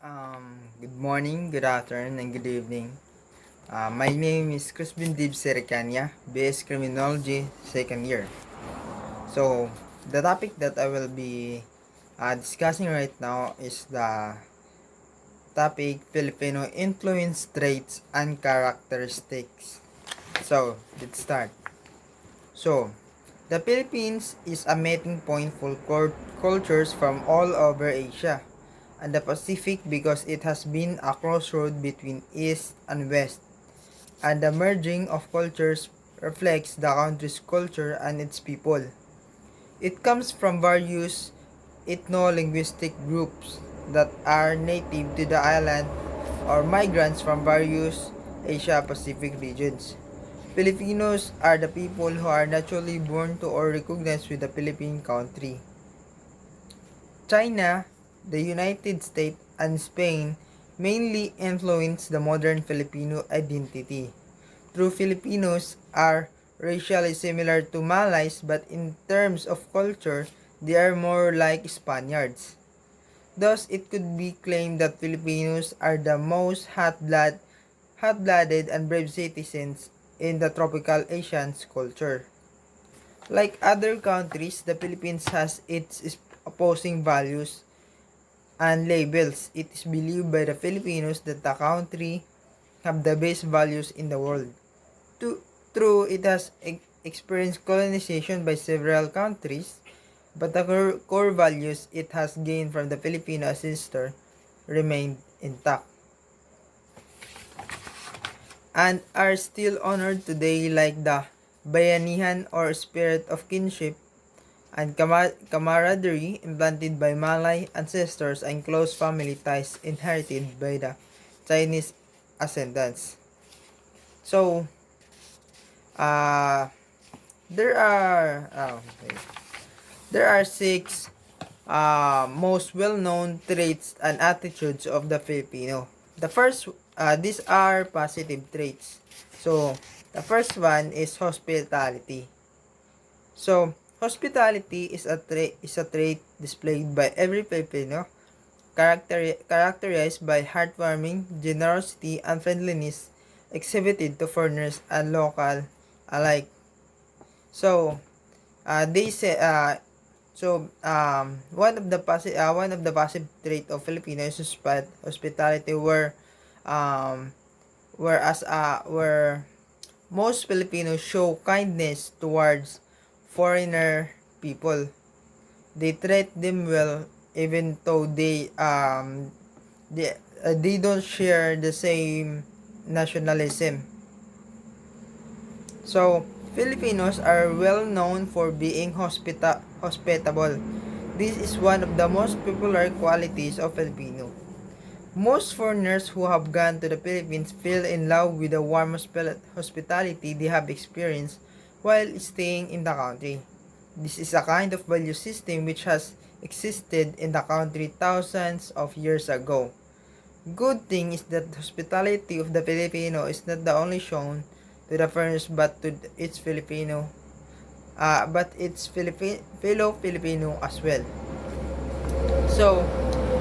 Good morning, good afternoon, and good evening. My name is Crispin Dib Sericania, BS Criminology, second year. So, the topic that I will be discussing right now is the topic Filipino influence traits and characteristics. So, let's start. So, the Philippines is a meeting point for cultures from all over Asia and the Pacific because it has been a crossroad between East and West, and the merging of cultures reflects the country's culture and its people. It comes from various ethno-linguistic groups that are native to the island or migrants from various Asia-Pacific regions. Filipinos are the people who are naturally born to or recognized with the Philippine country. China, the United States, and Spain mainly influenced the modern Filipino identity. True Filipinos are racially similar to Malays, but in terms of culture, they are more like Spaniards. Thus, it could be claimed that Filipinos are the most hot-blooded and brave citizens in the tropical Asian culture. Like other countries, the Philippines has its opposing values and labels. It is believed by the Filipinos that the country have the best values in the world. To, True, it has experienced colonization by several countries, but the core values it has gained from the Filipino ancestor remained intact and are still honored today, like the bayanihan or spirit of kinship and camaraderie implanted by Malay ancestors and close family ties inherited by the Chinese ascendants. So, uh, there are okay. There are six most well-known traits and attitudes of the Filipino. The first, these are positive traits. So, the first one is hospitality. So, hospitality is a trait displayed by every Filipino, characterized by heartwarming generosity and friendliness exhibited to foreigners and local alike. So, they say one of the positive trait of Filipinos is hospitality, um where most Filipinos show kindness towards foreigner people. They treat them well even though they don't share the same nationalism. So, Filipinos are well known for being hospitable. This is one of the most popular qualities of Filipino. Most foreigners who have gone to the Philippines fell in love with the warm hospitality they have experienced while staying in the country. This is a kind of value system which has existed in the country thousands of years ago. Good thing is that hospitality of the Filipino is not the only shown to the foreigners but to its fellow Filipino as well. So,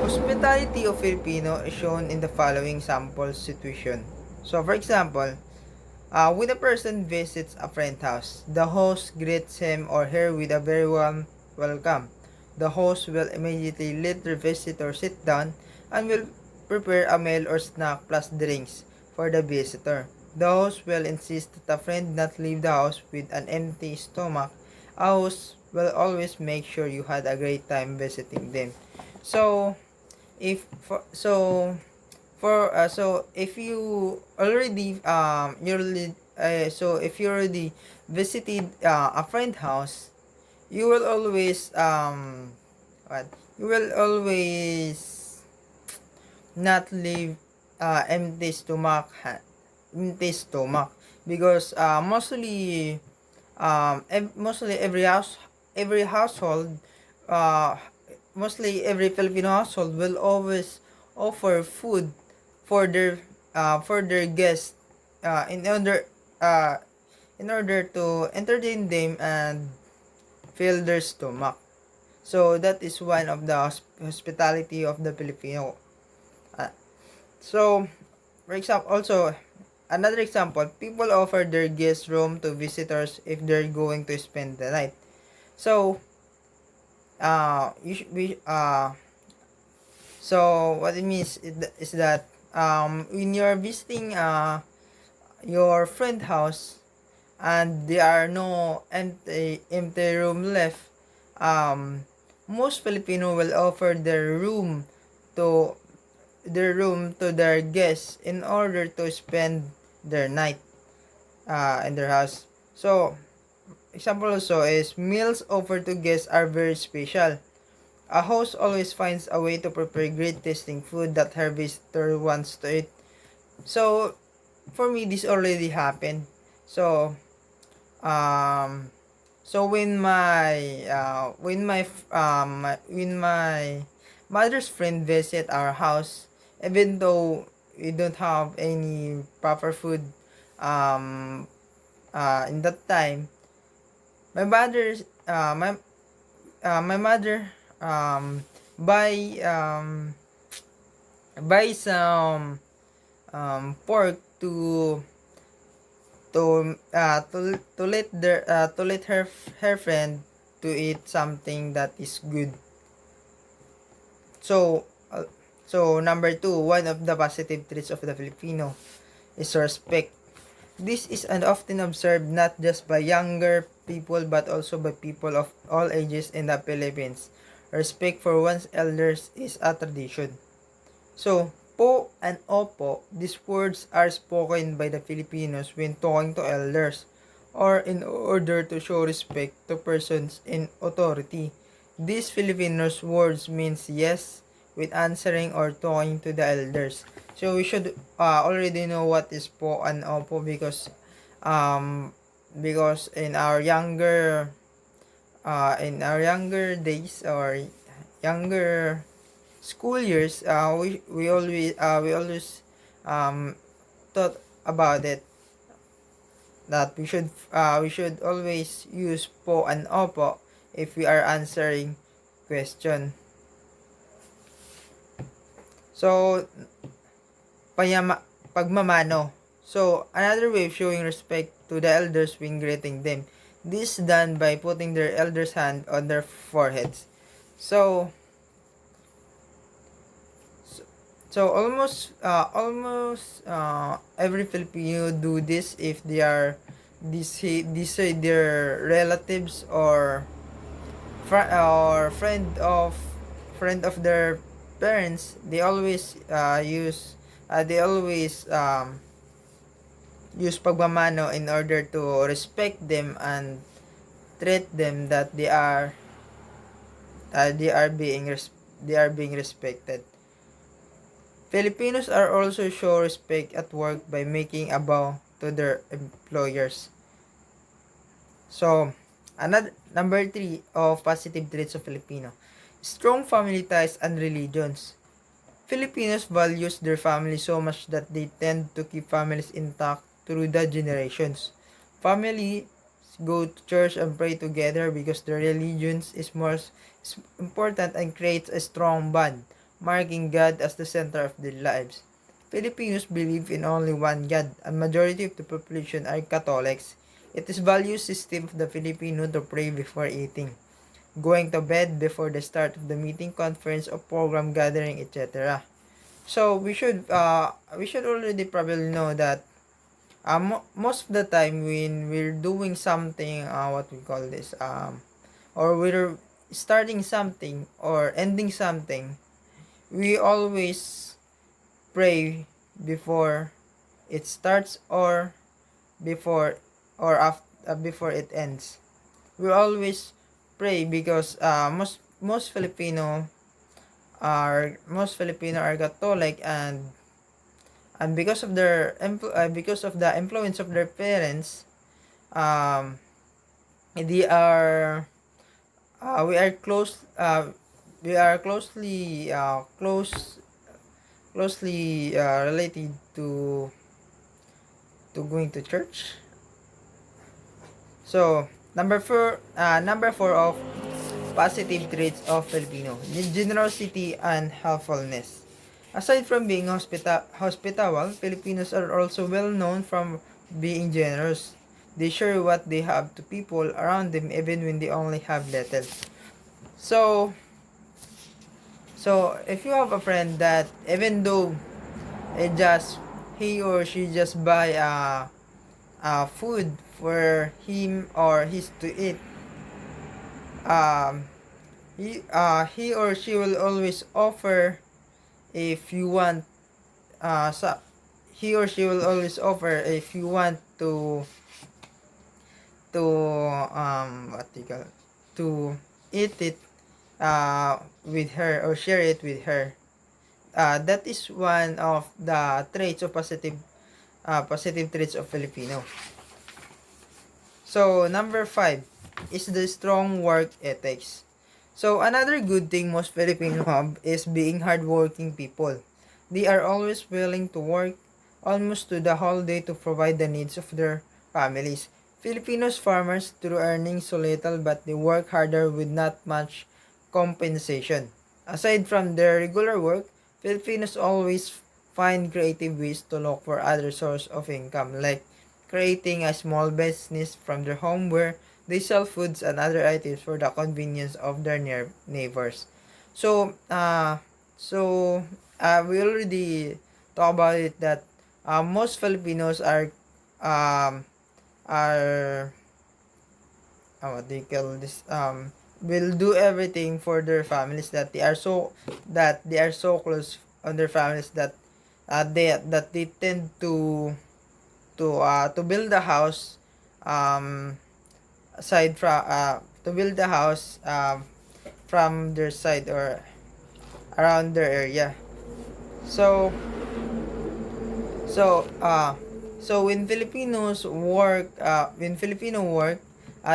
hospitality of Filipino is shown in the following sample situation. So, for example, when a person visits a friend's house, the host greets him or her with a very warm welcome. The host will immediately let the visitor sit down and will prepare a meal or snack plus drinks for the visitor. The host will insist that the friend not leave the house with an empty stomach. A host will always make sure you had a great time visiting them. So, if for so so if you already if you already visited a friend house, you will always what you will always not leave empty stomach, because mostly every household, uh mostly every Filipino household will always offer food for their guests, uh, in order uh, in order to entertain them and fill their stomach. So that is one of the hospitality of the Filipino. So, for example, also another example, people offer their guest room to visitors if they're going to spend the night. So, you should be so what it means is that when you're visiting your friend house and there are no empty room left, um most Filipino will offer to their room to their guests in order to spend their night in their house. So, example also is meals offered to guests are very special. A host always finds a way to prepare great tasting food that her visitor wants to eat. So, for me, this already happened. So, um, so when my mother's friend visit our house, even though we don't have any proper food, um, in that time, my mother's my mother buy some pork to let her friend to eat something that is good. So number two, one of the positive traits of the Filipino is respect. This is an often observed not just by younger people but also by people of all ages in the Philippines. Respect for one's elders is a tradition. So, po and opo, these words are spoken by the Filipinos when talking to elders or in order to show respect to persons in authority. These Filipinos words means yes with answering or talking to the elders. So we should already know what is po and opo because in our younger days or younger school years, we always thought about it that we should always use po and opo if we are answering question. So, pagmamano. So, another way of showing respect to the elders when greeting them. This is done by putting their elders' hand on their foreheads. So, So almost every Filipino do this if they are these are their relatives or friend of their parents. They always use pagmamano in order to respect them and treat them that they are being respected. Filipinos are also show respect at work by making a bow to their employers. So, another number 3 of positive traits of Filipino. Strong family ties and religions. Filipinos values their family so much that they tend to keep families intact through the generations. Families go to church and pray together because their religion is more important and creates a strong bond, marking God as the center of their lives. Filipinos believe in only one God, and majority of the population are Catholics. It is value system of the Filipino to pray before eating, going to bed before the start of the meeting, conference, or program gathering, etc. So we should already probably know that most of the time when we're doing something, what we call this, or we're starting something or ending something, we always pray before it starts or before before it ends. We always pray because most Filipino are Catholic, and because of the influence of their parents, um they are we are closely related to going to church. So, number 4 of positive traits of Filipino, generosity and helpfulness. Aside from being hospitable, Filipinos are also well known from being generous. They share what they have to people around them even when they only have little. So, so if you have a friend that even though it just he or she just buy food for him or his to eat, um he or she will always offer if you want so he or she will always offer if you want to what do you call to eat it with her or share it with her. That is one of the traits of positive traits of Filipino. So number 5 is the strong work ethics. So another good thing most Filipino have is being hardworking people. They are always willing to work almost to the whole day to provide the needs of their families. Filipinos farmers through earning so little but they work harder with not much compensation. Aside from their regular work, Filipinos always find creative ways to look for other source of income like creating a small business from their home where they sell foods and other items for the convenience of their neighbors. So, we already talked about it that most Filipinos um, are what do you call this will do everything for their families that they are so close on their families that they tend to build a house um aside from to build a house from their side or around their area. So so uh so when Filipino work,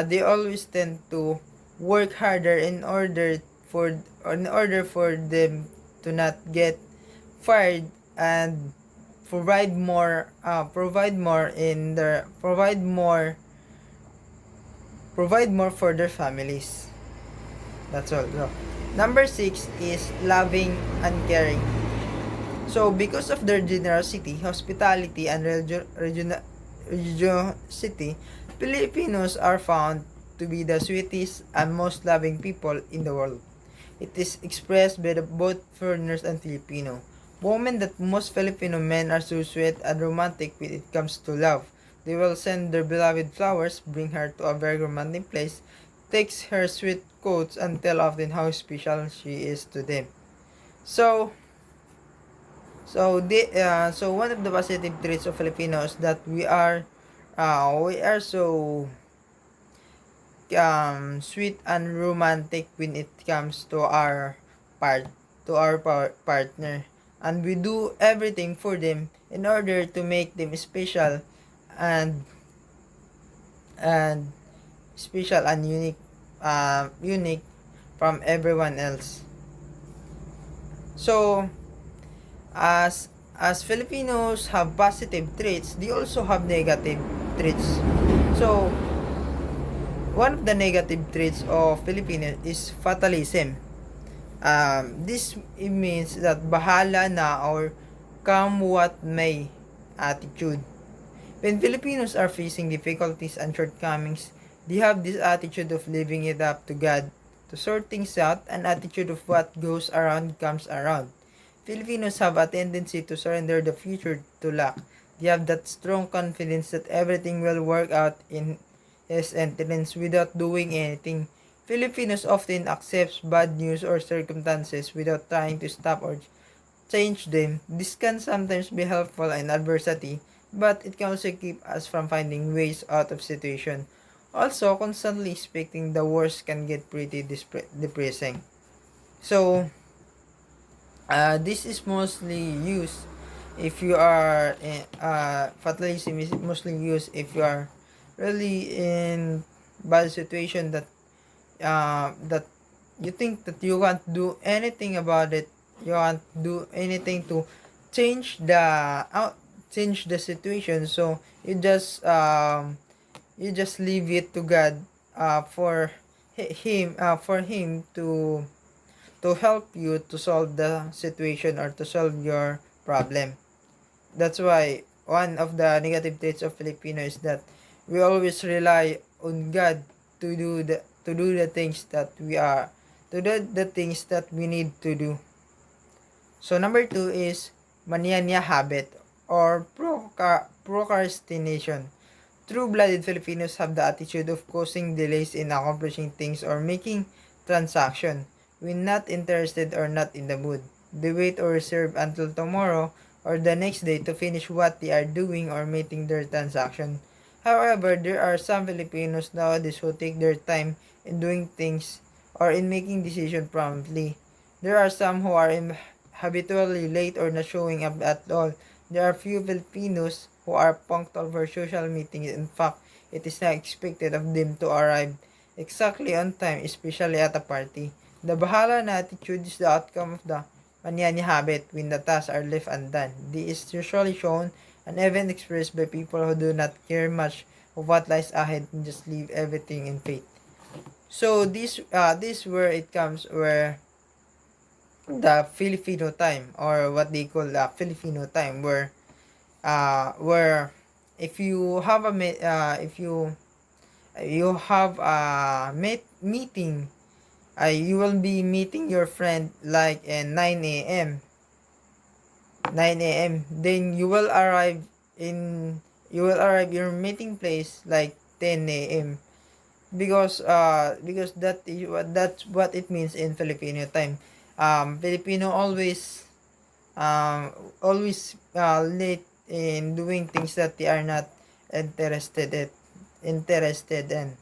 they always tend to work harder in order for them to not get fired and provide more in their provide more for their families. That's all. So, number 6 is loving and caring. So because of their generosity, hospitality, and religiosity, Filipinos are found to be the sweetest and most loving people in the world. It is expressed by both foreigners and Filipino. Women that most Filipino men are so sweet and romantic when it comes to love. They will send their beloved flowers, bring her to a very romantic place, takes her sweet quotes, and tell often how special she is to them. So, so one of the positive traits of Filipinos that we are so sweet and romantic when it comes to our partner, and we do everything for them in order to make them special and and special and unique from everyone else. So as Filipinos have positive traits, they also have negative traits. So one of the negative traits of Filipinos is fatalism. This it means that bahala na or come what may attitude. When Filipinos are facing difficulties and shortcomings, they have this attitude of leaving it up to God to sort things out, an attitude of what goes around comes around. Filipinos have a tendency to surrender the future to luck. They have that strong confidence that everything will work out in his entrance without doing anything. Filipinos often accept bad news or circumstances without trying to stop or change them. This can sometimes be helpful in adversity, but it can also keep us from finding ways out of situation. Also, constantly expecting the worst can get pretty depressing. So, this is mostly used if you are fatalism is mostly used if you are really in bad situation that you think that you can't do anything about it, you can't do anything to change change the situation, so you just leave it to God for him to help you to solve the situation or to solve your problem. That's why one of the negative traits of Filipino is that we always rely on God to do the things that we are to do the things that we need to do. So number two is mania habit or procrastination. True-blooded Filipinos have the attitude of causing delays in accomplishing things or making transaction when not interested or not in the mood. They wait or reserve until tomorrow or the next day to finish what they are doing or making their transaction. However, there are some Filipinos nowadays who take their time in doing things or in making decisions promptly. There are some who are habitually late or not showing up at all. There are few Filipinos who are punctual for social meetings. In fact, it is not expected of them to arrive exactly on time, especially at a party. The bahala na attitude is the outcome of the manyani habit when the tasks are left undone. This is usually shown and even expressed by people who do not care much of what lies ahead and just leave everything in fate. So this where it comes where the Filipino time or what they call the Filipino time where if you have if you have a meeting, you will be meeting your friend like at 9 a.m. Then you will arrive your meeting place like 10 a.m. Because that's what it means in Filipino time. Filipino um always late in doing things that they are not interested in.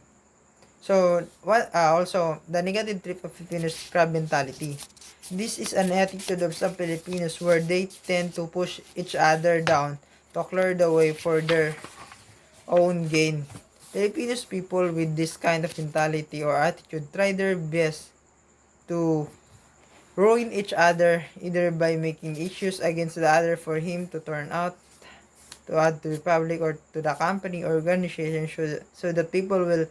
So what also the negative trait of Filipinos crab mentality. This is an attitude of some Filipinos where they tend to push each other down to clear the way for their own gain. Filipinos people with this kind of mentality or attitude try their best to ruin each other either by making issues against the other for him to turn out to add to the public or to the company or organization so that people will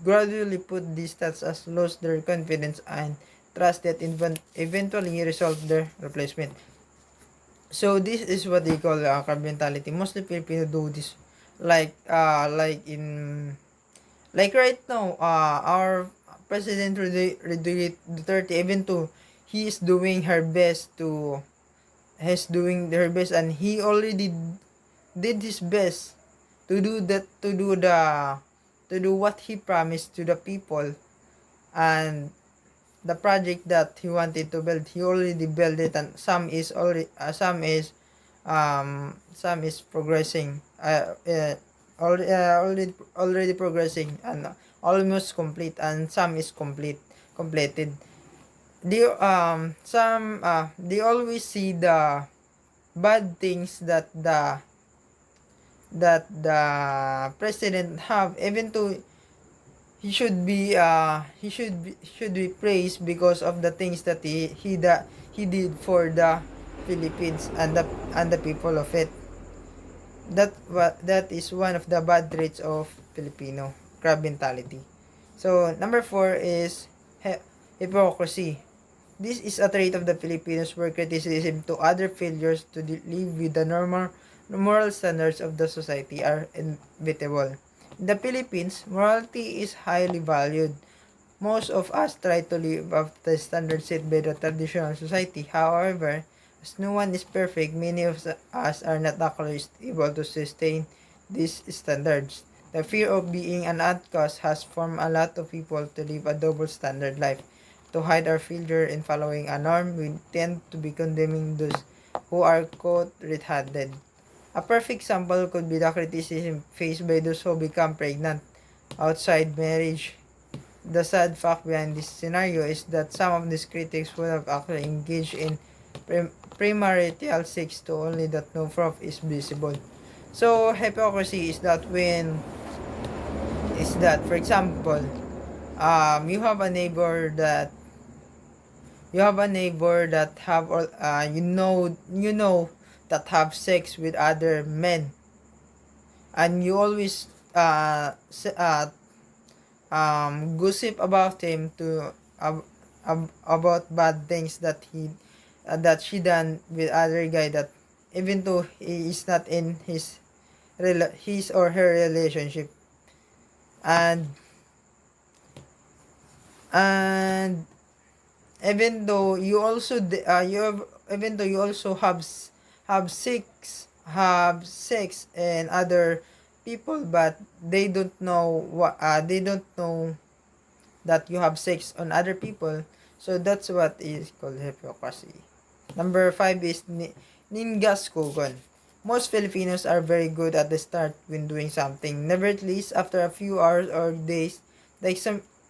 gradually put these stats as lose their confidence and trust that eventually result their replacement. So this is what they call crab mentality. Mostly Filipino do this like in like right now our President Duterte, even though he is doing her best to has doing her best and he already did his best to do that to do what he promised to the people, and the project that he wanted to build he already built it, and some is progressing already progressing and almost complete, and some is completed. They always see the bad things that the president have, even though should be praised because of the things that he did for the Philippines and the people of it. That is one of the bad traits of Filipino crab mentality. So number four is hypocrisy. This is a trait of the Filipinos where criticism to other failures to live with the normal moral standards of the society are inevitable. In the Philippines, morality is highly valued. Most of us try to live up to the standards set by the traditional society. However, as no one is perfect, many of us are not actually able to sustain these standards. The fear of being an outcast has formed a lot of people to live a double standard life. To hide our failure in following a norm, we tend to be condemning those who are caught red-handed. A perfect example could be the criticism faced by those who become pregnant outside marriage. The sad fact behind this scenario is that some of these critics would have actually engaged in premarital sex to only that no proof is visible. So hypocrisy is that for example, you have a neighbor that have you know that have sex with other men, and you always gossip about him about bad things that she done with other guy, that even though he is not in his or her relationship. And and even though you also you have even though you also have sex and other people, but they don't know that you have sex on other people. So that's what is called hypocrisy. Number 5 is ningaskugon. Most Filipinos are very good at the start when doing something. Nevertheless, after a few hours or days, the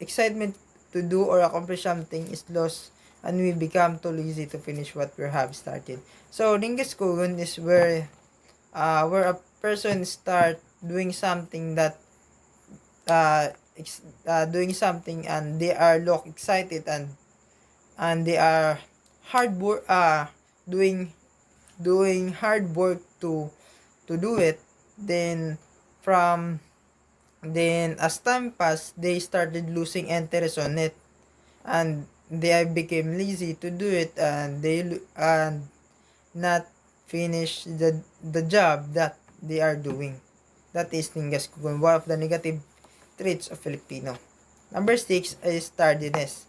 excitement to do or accomplish something is lost, and we become too lazy to finish what we have started. So ningaskugon is where a person start doing something doing something, and they are look excited, and they are hard work doing hard work to do it. Then from then as time passed, they started losing interest on it, and they became lazy to do it, and and not finish the job that they are doing. That is ningaskugon, one of the negative traits of Filipino. Number 6 is tardiness,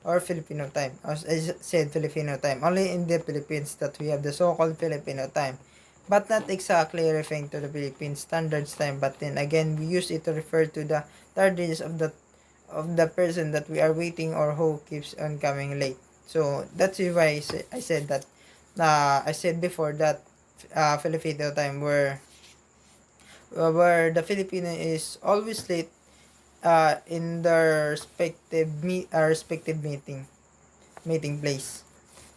or Filipino time. As I said, Filipino time. Only in the Philippines that we have the so-called Filipino time, but not exactly referring to the Philippine standards time. But then again, we use it to refer to the tardiness of the person that we are waiting, or who keeps on coming late. So that's why I said that. I said before that Filipino time, where the Filipino is always late in their respective meeting place.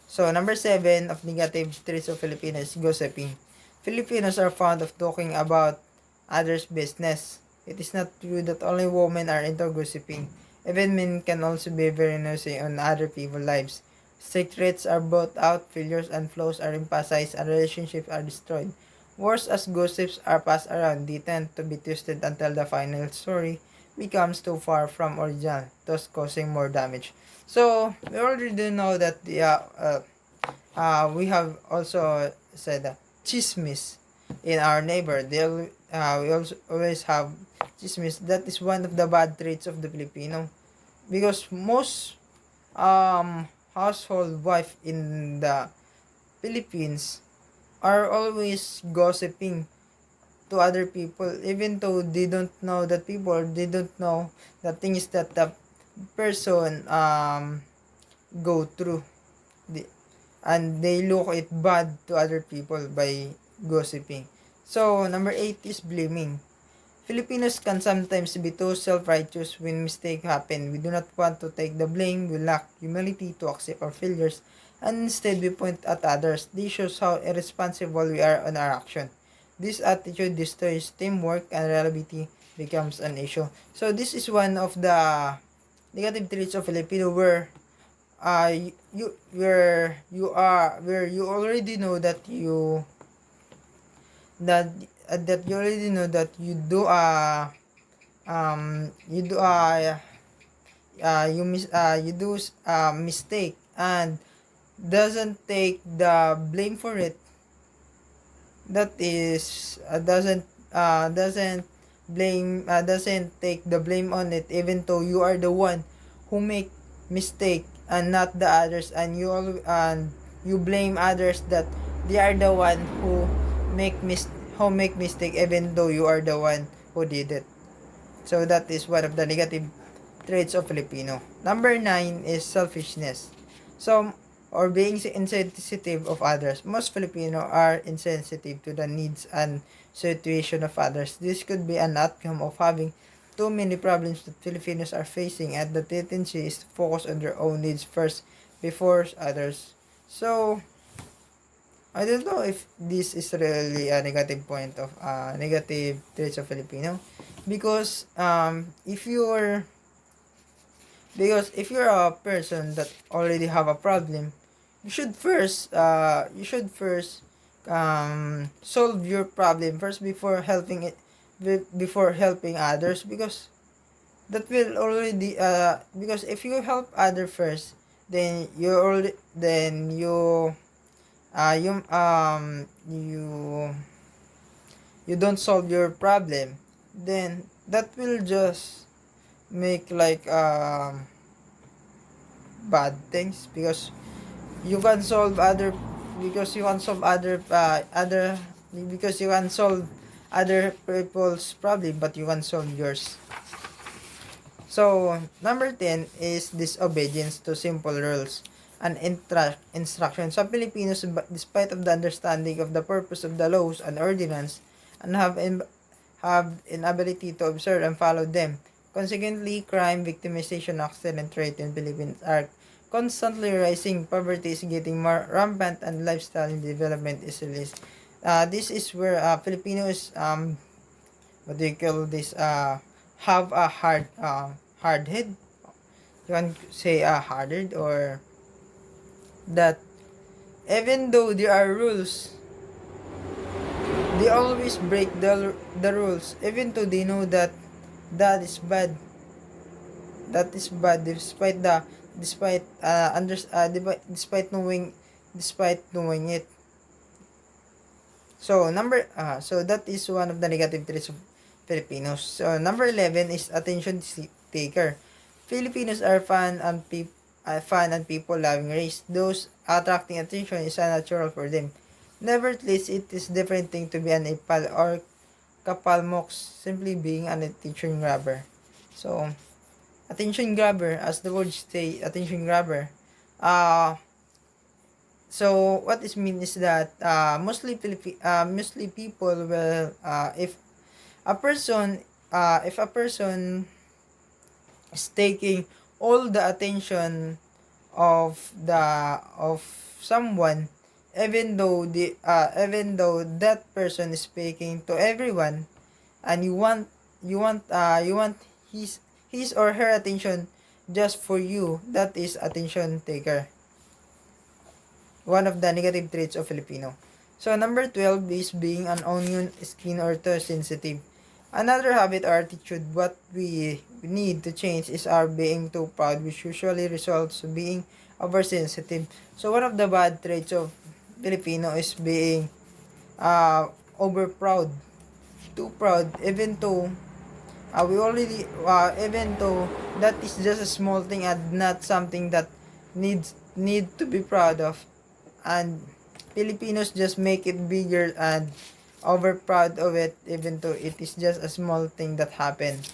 So number 7 of negative traits of Filipinos is gossiping. Filipinos are fond of talking about others' business. It is not true that only women are into gossiping. Even men can also be very nosy on other people's lives. Secrets are brought out, failures and flaws are emphasized, and relationships are destroyed. Worse, as gossips are passed around, they tend to be twisted until the final story becomes too far from original, thus causing more damage. So we already know that we have also said that chismis in our neighbor. We also always have chismis. That is one of the bad traits of the Filipino, because most household wife in the Philippines are always gossiping to other people, even though they don't know the things that the person go through, the, and they look it bad to other people by gossiping. So number 8 is blaming. Filipinos can sometimes be too self-righteous when mistakes happen. We do not want to take the blame. We lack humility to accept our failures, and instead we point at others. This shows how irresponsible we are on our action. This attitude destroys teamwork, and reliability becomes an issue. So this is one of the negative traits of Filipino, where where you already know that you already know that you do you do mistake, and doesn't take the blame for it. That is doesn't take the blame on it, even though you are the one who make mistake and not the others, and you blame others that they are the one who make mistake, even though you are the one who did it. So that is one of the negative traits of Filipino. Number 9 is selfishness. So, or being insensitive of others. Most Filipino are insensitive to the needs and situation of others. This could be an outcome of having too many problems that Filipinos are facing, and the tendency is to focus on their own needs first before others. So, I don't know if this is really a negative point of negative traits of Filipino, because if you're a person that already have a problem, you should first solve your problem first before before helping others, because that will already because if you help other first, then you already then you don't solve your problem, then that will just make like bad things, you can solve other because you can solve other because you can solve other people's problem, but you can solve yours. So number 10 is disobedience to simple rules and instructions. Some Filipinos, despite of the understanding of the purpose of the laws and ordinance, and have inability to observe and follow them. Consequently, crime, victimization, accident rate in Philippines are constantly rising. Poverty is getting more rampant, and lifestyle development is released. This is where Filipinos, what do you call this, have a hard head. You can say hard head, or that even though there are rules, they always break the rules, even though they know that that is bad. That is bad, despite the despite knowing it. So that is one of the negative traits of Filipinos. So number 11 is attention taker. Filipinos are fun and people loving race. Those attracting attention is unnatural for them. Nevertheless, it is different thing to be an ipal or kapalmoks, simply being an attention grabber. So attention grabber, as the word say, attention grabber. So what this means is that mostly people will if a person is taking all the attention of someone, even though that person is speaking to everyone, and you want his or her attention just for you, that is attention taker, one of the negative traits of Filipino. So number 12 is being an onion skin or too sensitive. Another habit or attitude what we need to change is our being too proud, which usually results in being oversensitive. So one of the bad traits of Filipino is being over proud, too proud, even though we already even though that is just a small thing and not something that need to be proud of, and Filipinos just make it bigger and over proud of it, even though it is just a small thing that happened.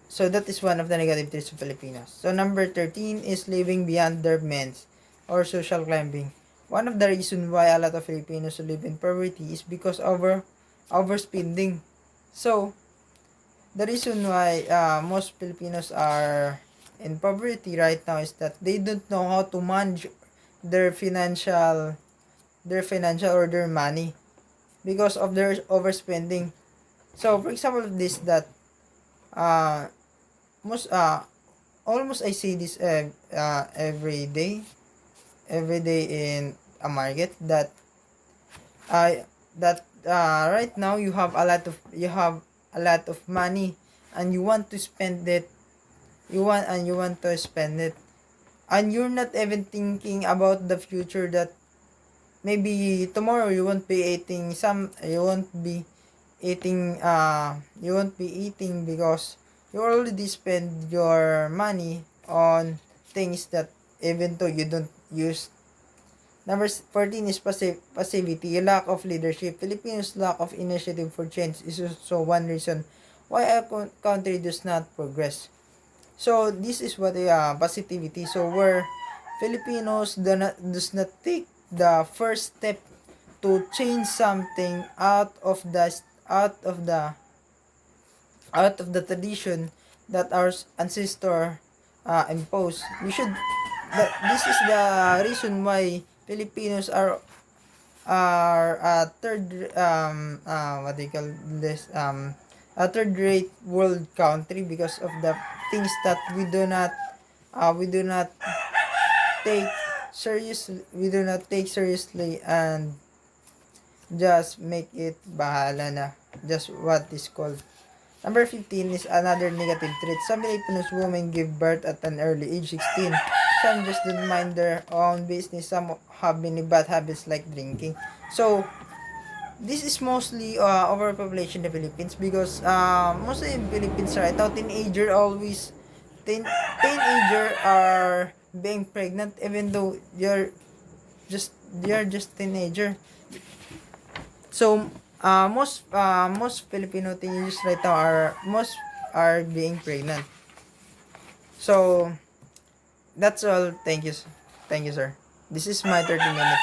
So that is one of the negative traits of Filipinos. So number 13 is living beyond their means or social climbing. One of the reasons why a lot of Filipinos live in poverty is because overspending. So the reason why most Filipinos are in poverty right now is that they don't know how to manage their financial or their money because of their overspending. So for example of this, that most almost I see this every day in a market, that right now you have a lot of money, and you want to spend it, you want to spend it, and you're not even thinking about the future, that maybe tomorrow you won't be eating you won't be eating because you already spend your money on things that even though you don't use. Number 14 is passivity, lack of leadership. Filipinos' lack of initiative for change is also one reason why a country does not progress. So this is what passivity. So where Filipinos does not take the first step to change something out of the tradition that our ancestor imposed. This is the reason why Filipinos are a what do you call this, a third rate world country, because of the things that we do not take seriously, and just make it bahala na, just what is called Number 15 is another negative trait. Some Filipinos women give birth at an early age, 16. Some just don't mind their own business. Some have many bad habits like drinking. So, this is mostly overpopulation in the Philippines because mostly in Philippines right now, teenager are being pregnant even though you're just teenager. So, most Filipino teenagers right now are being pregnant. So, that's all. Thank you, sir. This is my 30 minutes.